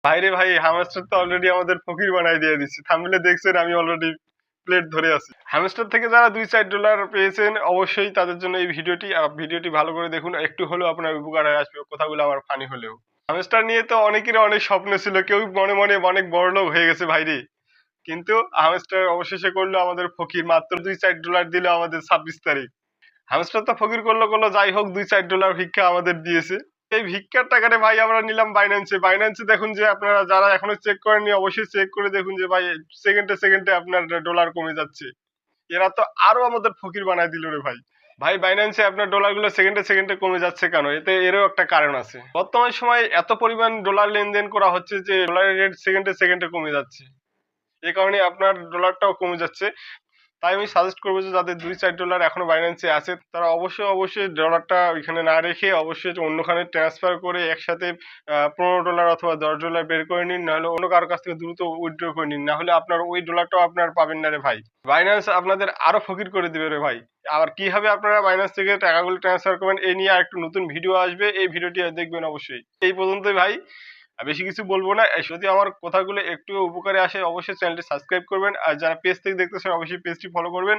ভাইরে ভাই, হ্যামস্টার তো অলরেডি আমাদের ফকির বানাই দিয়ে দিচ্ছে। থাম্বনেইলে দেখছেন আমি অলরেডি প্লেট ধরে আছি। হ্যামস্টার থেকে যারা $2-4 পেয়েছেন অবশ্যই তাদের জন্য এই ভিডিওটি। ভিডিওটি ভালো করে দেখুন, একটু হলেও আপনার উপকারে আসবে, কথাগুলো আমার ফানি হলেও। হ্যামস্টার নিয়ে তো অনেকেরই অনেক স্বপ্ন ছিল, কেউ মনে মনে অনেক বড়লোক হয়ে গেছে ভাইরে। কিন্তু হ্যামস্টার অবশেষে করলো আমাদের ফকির, মাত্র $2-4 দিল আমাদের 26 তারিখ। হ্যামস্টার তো ফকির করলো যাই হোক, $2-4 ভিক্ষা আমাদের দিয়েছে। এই ভিক্ষার টাকাটা ভাই আমরা নিলাম বাইন্যান্সে। দেখুন যে আপনারা যারা এখনো চেক করেননি অবশ্যই চেক করে দেখুন যে ভাই সেকেন্ডে সেকেন্ডে আপনার ডলার কমে যাচ্ছে। এরা তো আরো আমাদের ফকির বানায় দিল রে ভাই। ভাই বাইন্যান্সে আপনার ডলার গুলো সেকেন্ডে সেকেন্ডে কমে যাচ্ছে কেন? এরও একটা কারণ আছে। বর্তমান সময়ে এত পরিমাণ ডলার লেনদেন করা হচ্ছে যে ডলারের রেট সেকেন্ডে সেকেন্ডে কমে যাচ্ছে। এই কারণে আপনার ডলারটাও কমে যাচ্ছে। তাই আমি সাজেস্ট করবো যে যাদের $2-4 এখনো বাইন্যান্সে আছে তারা অবশ্যই ডলারটা ওইখানে না রেখে অবশ্যই অন্যখানে ট্রান্সফার করে একসাথে $15 অথবা $10 বের করে নিন, নাহলে অন্য কারোর কাছ থেকে দ্রুত উইথড্র করে নিন, না হলে আপনার ওই ডলারটাও আপনার পাবেন না রে ভাই। বাইন্যান্স আপনাদের আরো ফকির করে দিবে রে ভাই। আবার কিভাবে আপনারা বাইন্যান্স থেকে টাকাগুলো ট্রান্সফার করবেন এই নিয়ে আরেকটু নতুন ভিডিও আসবে, এই ভিডিওটি দেখবেন অবশ্যই। এই পর্যন্তই ভাই, বেশি কিছু বলবো না। যদি আমার কথাগুলো একটু উপকারে আসে অবশ্যই চ্যানেলটি সাবস্ক্রাইব করবেন, আর যারা পেজ থেকে দেখতেছেন অবশ্যই পেজটি ফলো করবেন।